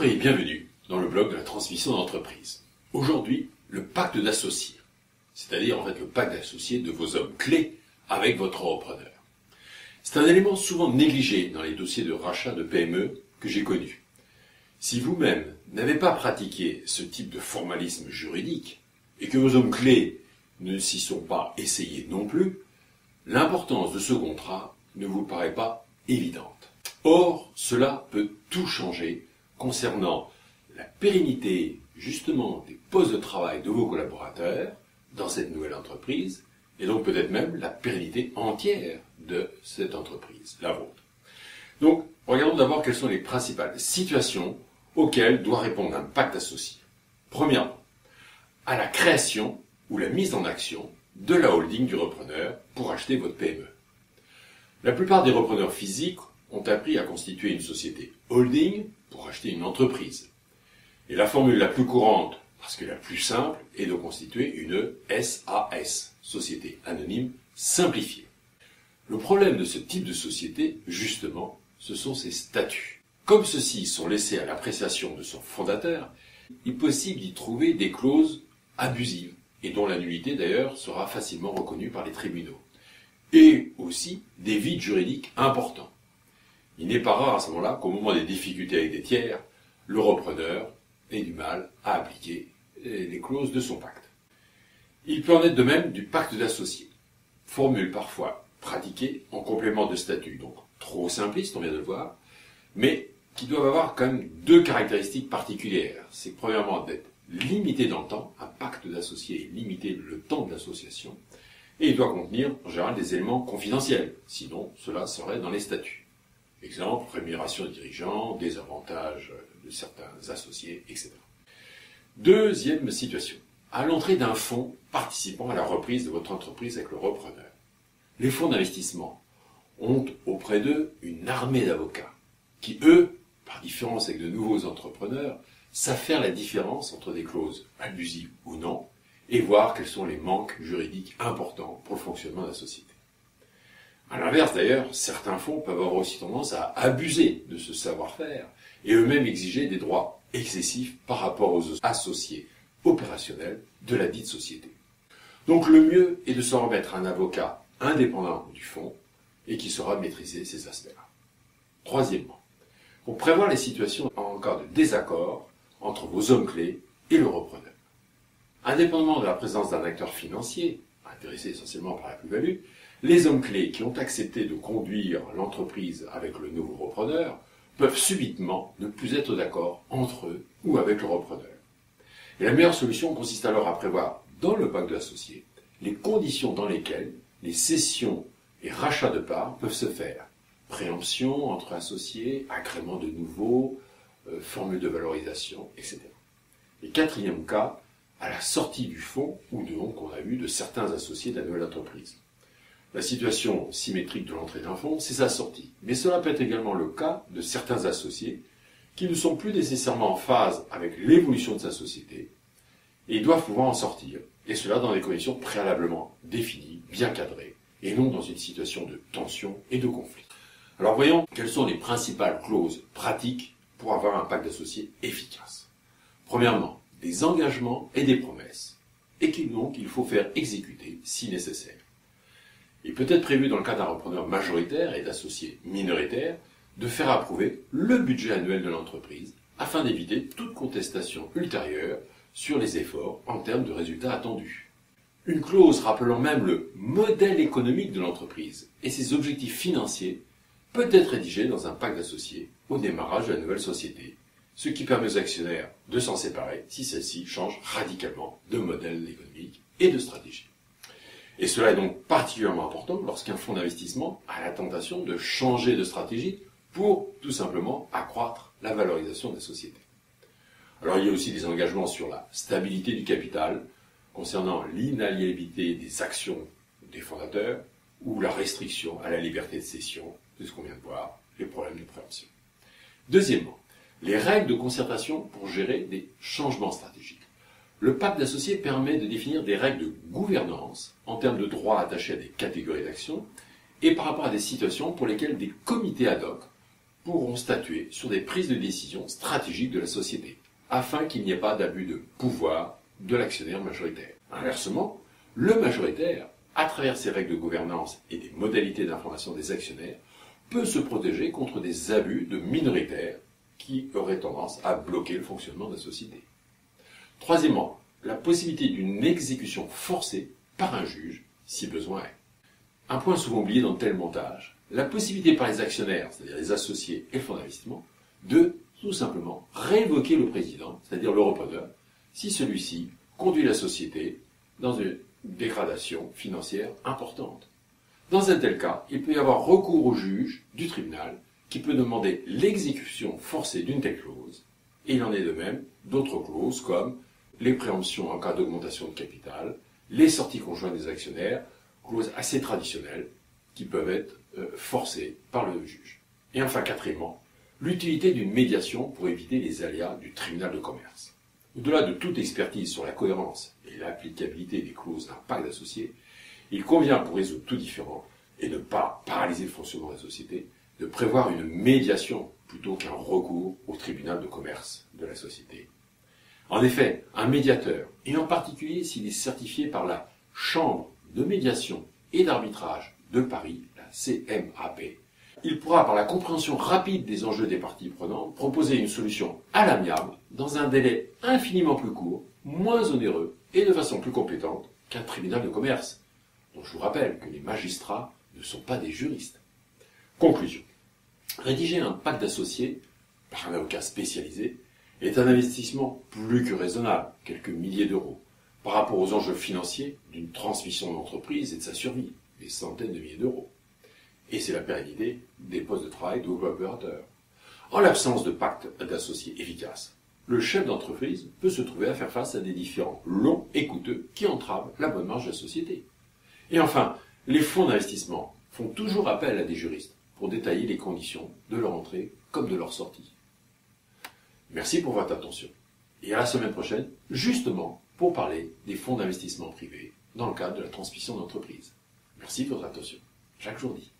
Bonjour et bienvenue dans le blog de la transmission d'entreprise. Aujourd'hui, le pacte d'associés, c'est-à-dire en fait le pacte d'associés de vos hommes clés avec votre repreneur. C'est un élément souvent négligé dans les dossiers de rachat de PME que j'ai connus. Si vous-même n'avez pas pratiqué ce type de formalisme juridique et que vos hommes clés ne s'y sont pas essayés non plus, l'importance de ce contrat ne vous paraît pas évidente. Or, cela peut tout changer concernant la pérennité justement des postes de travail de vos collaborateurs dans cette nouvelle entreprise et donc peut-être même la pérennité entière de cette entreprise, la vôtre. Donc, regardons d'abord quelles sont les principales situations auxquelles doit répondre un pacte associé. Premièrement, à la création ou la mise en action de la holding du repreneur pour acheter votre PME. La plupart des repreneurs physiques ont appris à constituer une société holding pour acheter une entreprise. Et la formule la plus courante, parce que la plus simple, est de constituer une SAS, Société Anonyme Simplifiée. Le problème de ce type de société, justement, ce sont ses statuts. Comme ceux-ci sont laissés à l'appréciation de son fondateur, il est possible d'y trouver des clauses abusives, et dont la nullité d'ailleurs sera facilement reconnue par les tribunaux. Et aussi des vides juridiques importants. Il n'est pas rare à ce moment-là qu'au moment des difficultés avec des tiers, le repreneur ait du mal à appliquer les clauses de son pacte. Il peut en être de même du pacte d'associés, formule parfois pratiquée en complément de statut, donc trop simpliste, on vient de le voir, mais qui doivent avoir quand même deux caractéristiques particulières. C'est premièrement d'être limité dans le temps, un pacte d'associés est limité le temps de l'association, et il doit contenir en général des éléments confidentiels, sinon cela serait dans les statuts. Exemple, rémunération des dirigeants, des avantages de certains associés, etc. Deuxième situation, à l'entrée d'un fonds participant à la reprise de votre entreprise avec le repreneur. Les fonds d'investissement ont auprès d'eux une armée d'avocats qui, eux, par différence avec de nouveaux entrepreneurs, savent faire la différence entre des clauses abusives ou non et voir quels sont les manques juridiques importants pour le fonctionnement de la société. À l'inverse d'ailleurs, certains fonds peuvent avoir aussi tendance à abuser de ce savoir-faire et eux-mêmes exiger des droits excessifs par rapport aux associés opérationnels de la dite société. Donc le mieux est de s'en remettre à un avocat indépendant du fonds et qui saura maîtriser ces aspects-là. Troisièmement, pour prévoir les situations en cas de désaccord entre vos hommes clés et le repreneur. Indépendamment de la présence d'un acteur financier, intéressé essentiellement par la plus-value, les hommes clés qui ont accepté de conduire l'entreprise avec le nouveau repreneur peuvent subitement ne plus être d'accord entre eux ou avec le repreneur. Et la meilleure solution consiste alors à prévoir dans le pacte d'associés les conditions dans lesquelles les cessions et rachats de parts peuvent se faire. Préemption entre associés, agrément de nouveaux, formule de valorisation, etc. Et quatrième cas, à la sortie du fonds ou de donc on a vu de certains associés de la nouvelle entreprise. La situation symétrique de l'entrée d'un fonds, c'est sa sortie. Mais cela peut être également le cas de certains associés qui ne sont plus nécessairement en phase avec l'évolution de sa société et ils doivent pouvoir en sortir. Et cela dans des conditions préalablement définies, bien cadrées, et non dans une situation de tension et de conflit. Alors voyons quelles sont les principales clauses pratiques pour avoir un pacte d'associés efficace. Premièrement, des engagements et des promesses, et donc il faut faire exécuter si nécessaire. Il peut être prévu dans le cas d'un repreneur majoritaire et d'associés minoritaires de faire approuver le budget annuel de l'entreprise afin d'éviter toute contestation ultérieure sur les efforts en termes de résultats attendus. Une clause rappelant même le modèle économique de l'entreprise et ses objectifs financiers peut être rédigée dans un pacte d'associés au démarrage de la nouvelle société, ce qui permet aux actionnaires de s'en séparer si celle-ci change radicalement de modèle économique et de stratégie. Et cela est donc particulièrement important lorsqu'un fonds d'investissement a la tentation de changer de stratégie pour tout simplement accroître la valorisation de la société. Alors il y a aussi des engagements sur la stabilité du capital, concernant l'inaliénabilité des actions des fondateurs ou la restriction à la liberté de cession, c'est ce qu'on vient de voir, les problèmes de préemption. Deuxièmement, les règles de concertation pour gérer des changements stratégiques. Le pacte d'associés permet de définir des règles de gouvernance en termes de droits attachés à des catégories d'actions et par rapport à des situations pour lesquelles des comités ad hoc pourront statuer sur des prises de décision stratégiques de la société, afin qu'il n'y ait pas d'abus de pouvoir de l'actionnaire majoritaire. Inversement, le majoritaire, à travers ses règles de gouvernance et des modalités d'information des actionnaires, peut se protéger contre des abus de minoritaires qui auraient tendance à bloquer le fonctionnement de la société. Troisièmement, la possibilité d'une exécution forcée par un juge, si besoin est. Un point souvent oublié dans tel montage, la possibilité par les actionnaires, c'est-à-dire les associés et le fonds d'investissement, de tout simplement révoquer le président, c'est-à-dire le repreneur, si celui-ci conduit la société dans une dégradation financière importante. Dans un tel cas, il peut y avoir recours au juge du tribunal qui peut demander l'exécution forcée d'une telle clause, et il en est de même d'autres clauses comme les préemptions en cas d'augmentation de capital, les sorties conjointes des actionnaires, clauses assez traditionnelles qui peuvent être forcées par le juge. Et enfin, quatrièmement, l'utilité d'une médiation pour éviter les aléas du tribunal de commerce. Au-delà de toute expertise sur la cohérence et l'applicabilité des clauses d'un pacte d'associés, il convient pour résoudre tout différend et ne pas paralyser le fonctionnement de la société, de prévoir une médiation plutôt qu'un recours au tribunal de commerce de la société. En effet, un médiateur, et en particulier s'il est certifié par la Chambre de médiation et d'arbitrage de Paris, la CMAP, il pourra, par la compréhension rapide des enjeux des parties prenantes, proposer une solution à l'amiable dans un délai infiniment plus court, moins onéreux et de façon plus compétente qu'un tribunal de commerce, dont je vous rappelle que les magistrats ne sont pas des juristes. Conclusion. Rédiger un pacte d'associés par un avocat spécialisé est un investissement plus que raisonnable, quelques milliers d'euros, par rapport aux enjeux financiers d'une transmission d'entreprise et de sa survie, des centaines de milliers d'euros. Et c'est la pérennité des postes de travail de vos collaborateurs. En l'absence de pacte d'associés efficace, le chef d'entreprise peut se trouver à faire face à des différends longs et coûteux qui entravent la bonne marche de la société. Et enfin, les fonds d'investissement font toujours appel à des juristes pour détailler les conditions de leur entrée comme de leur sortie. Merci pour votre attention. Et à la semaine prochaine, justement, pour parler des fonds d'investissement privés dans le cadre de la transmission d'entreprise. Merci de votre attention. Jacques Jourdi.